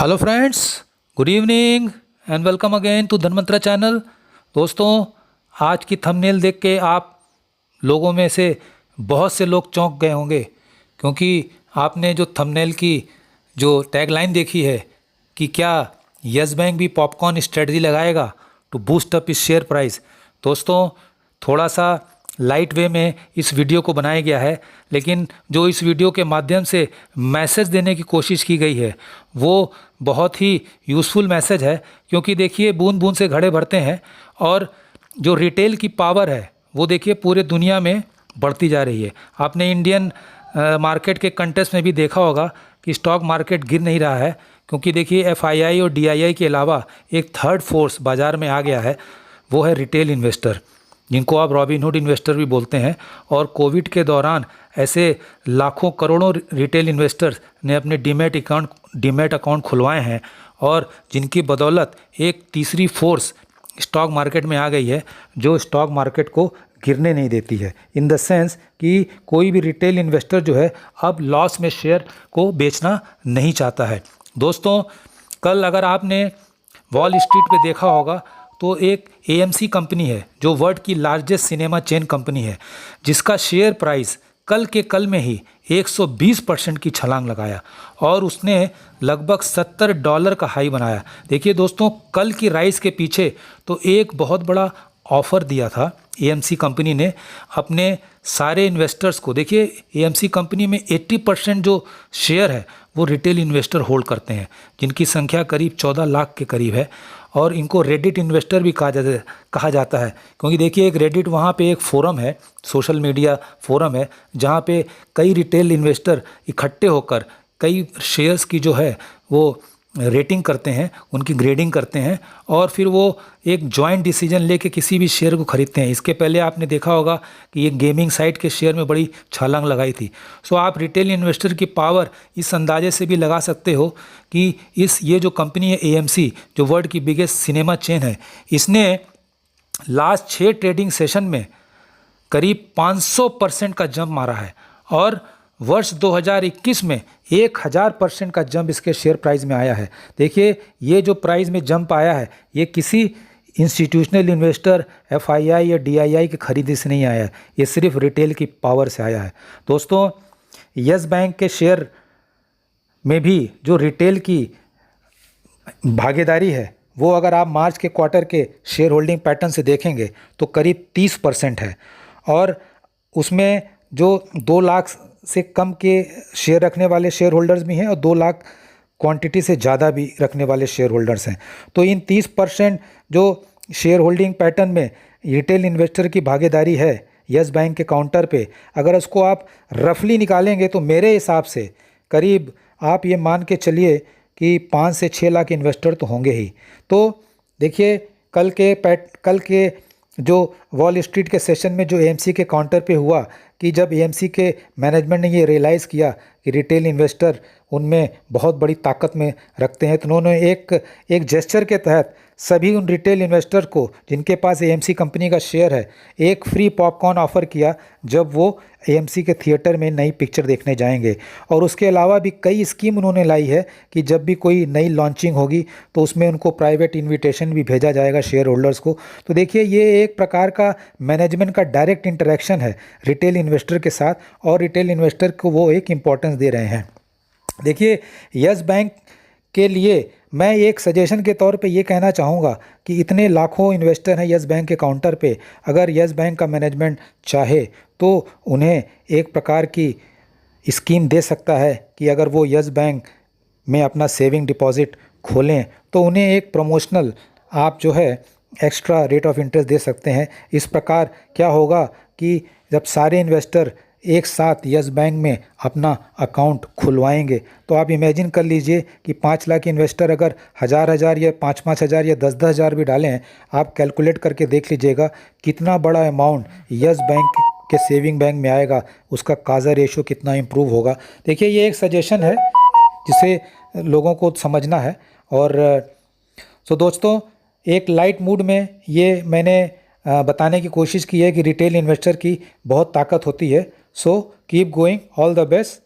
Hello friends, good evening and welcome again to Dhanmantra channel. दोस्तों, आज की थंबनेल देख के आप लोगों में से बहुत से लोग चौंक गए होंगे, क्योंकि आपने जो थंबनेल की जो टैगलाइन देखी है कि क्या यस बैंक भी पॉपकॉर्न स्ट्रेटजी लगाएगा टू बूस्ट अप इस शेयर प्राइस। दोस्तों, थोड़ा सा लाइट वे में इस वीडियो को बनाया गया है, लेकिन जो इस वीडियो के माध्यम से मैसेज देने की कोशिश की गई है वो बहुत ही यूज़फुल मैसेज है। क्योंकि देखिए, बूंद बूंद से घड़े भरते हैं और जो रिटेल की पावर है वो देखिए पूरे दुनिया में बढ़ती जा रही है। आपने इंडियन मार्केट के कंटेस्ट में भी देखा होगा कि स्टॉक मार्केट गिर नहीं रहा है, क्योंकि देखिए एफआईआई और डीआईआई के अलावा एक थर्ड फोर्स बाज़ार में आ गया है, वो है रिटेल इन्वेस्टर, जिनको आप रॉबिनहुड इन्वेस्टर भी बोलते हैं। और कोविड के दौरान ऐसे लाखों करोड़ों रिटेल इन्वेस्टर्स ने अपने डीमैट अकाउंट खुलवाए हैं, और जिनकी बदौलत एक तीसरी फोर्स स्टॉक मार्केट में आ गई है, जो स्टॉक मार्केट को गिरने नहीं देती है। इन द सेंस कि कोई भी रिटेल इन्वेस्टर जो है अब लॉस में शेयर को बेचना नहीं चाहता है। दोस्तों, कल अगर आपने वॉल स्ट्रीट पे देखा होगा तो एक एएमसी कंपनी है जो वर्ल्ड की लार्जेस्ट सिनेमा चेन कंपनी है, जिसका शेयर प्राइस कल के कल में ही 120% की छलांग लगाया और उसने लगभग $70 का हाई बनाया। देखिए दोस्तों, कल की राइज के पीछे तो एक बहुत बड़ा ऑफ़र दिया था एएमसी कंपनी ने अपने सारे इन्वेस्टर्स को। देखिए, एएमसी कंपनी में 80% जो शेयर है वो रिटेल इन्वेस्टर होल्ड करते हैं, जिनकी संख्या करीब 14 लाख के करीब है। और इनको रेडिट इन्वेस्टर भी कहा जाता है, क्योंकि देखिए एक रेडिट वहाँ पे एक फोरम है, सोशल मीडिया फोरम है, जहाँ पे कई रिटेल इन्वेस्टर इकट्ठे होकर कई शेयर्स की जो है वो रेटिंग करते हैं, उनकी ग्रेडिंग करते हैं, और फिर वो एक जॉइंट डिसीजन लेके किसी भी शेयर को खरीदते हैं। इसके पहले आपने देखा होगा कि ये गेमिंग साइट के शेयर में बड़ी छलांग लगाई थी। सो आप रिटेल इन्वेस्टर की पावर इस अंदाजे से भी लगा सकते हो कि ये जो कंपनी है एएमसी, जो वर्ल्ड की बिगेस्ट सिनेमा चेन है, इसने लास्ट 6 ट्रेडिंग सेशन में करीब 500% का जंप मारा है, और वर्ष 2021 में 1000% का जंप इसके शेयर प्राइस में आया है। देखिए, ये जो प्राइस में जंप आया है ये किसी इंस्टीट्यूशनल इन्वेस्टर, एफआईआई या डीआईआई की खरीदी से नहीं आया है, ये सिर्फ रिटेल की पावर से आया है। दोस्तों, यस बैंक के शेयर में भी जो रिटेल की भागीदारी है वो अगर आप मार्च के क्वार्टर के शेयर होल्डिंग पैटर्न से देखेंगे तो करीब 30% है, और उसमें जो 2 लाख से कम के शेयर रखने वाले शेयर होल्डर्स भी हैं और 2 लाख क्वांटिटी से ज़्यादा भी रखने वाले शेयर होल्डर्स हैं। तो इन 30% जो शेयर होल्डिंग पैटर्न में रिटेल इन्वेस्टर की भागीदारी है यस बैंक के काउंटर पे, अगर उसको आप रफली निकालेंगे तो मेरे हिसाब से करीब आप ये मान के चलिए कि 5 से 6 लाख इन्वेस्टर तो होंगे ही। तो देखिए, कल के जो वॉल स्ट्रीट के सेशन में जो एएमसी के काउंटर पे हुआ कि जब एएमसी के मैनेजमेंट ने ये रियलाइज़ किया कि रिटेल इन्वेस्टर उनमें बहुत बड़ी ताकत में रखते हैं, तो उन्होंने एक जेस्चर के तहत सभी उन रिटेल इन्वेस्टर को जिनके पास एएमसी कंपनी का शेयर है एक फ्री पॉपकॉर्न ऑफ़र किया जब वो एएमसी के थिएटर में नई पिक्चर देखने जाएंगे। और उसके अलावा भी कई स्कीम उन्होंने लाई है कि जब भी कोई नई लॉन्चिंग होगी तो उसमें उनको प्राइवेट इन्विटेशन भी भेजा जाएगा शेयर होल्डर्स को। तो देखिए, ये एक प्रकार का मैनेजमेंट का डायरेक्ट इंटरेक्शन है रिटेल इन्वेस्टर के साथ, और रिटेल इन्वेस्टर को वो एक इम्पॉर्टेंस दे रहे हैं। देखिए, यस बैंक के लिए मैं एक सजेशन के तौर पे ये कहना चाहूँगा कि इतने लाखों इन्वेस्टर हैं यस बैंक के काउंटर पे, अगर यस बैंक का मैनेजमेंट चाहे तो उन्हें एक प्रकार की स्कीम दे सकता है कि अगर वो यस बैंक में अपना सेविंग डिपॉजिट खोलें तो उन्हें एक प्रमोशनल आप जो है एक्स्ट्रा रेट ऑफ इंटरेस्ट दे सकते हैं। इस प्रकार क्या होगा कि जब सारे इन्वेस्टर एक साथ यस बैंक में अपना अकाउंट खुलवाएंगे तो आप इमेजिन कर लीजिए कि 5 लाख इन्वेस्टर अगर 1000 या 5-5 हज़ार या 10-10 हज़ार भी डालें, आप कैलकुलेट करके देख लीजिएगा कितना बड़ा अमाउंट यस बैंक के सेविंग बैंक में आएगा, उसका काज़ा रेशो कितना इम्प्रूव होगा। देखिए, ये एक सजेशन है जिसे लोगों को समझना है। और सो दोस्तों, एक लाइट मूड में ये मैंने बताने की कोशिश की है कि रिटेल इन्वेस्टर की बहुत ताकत होती है। So keep going, all the best.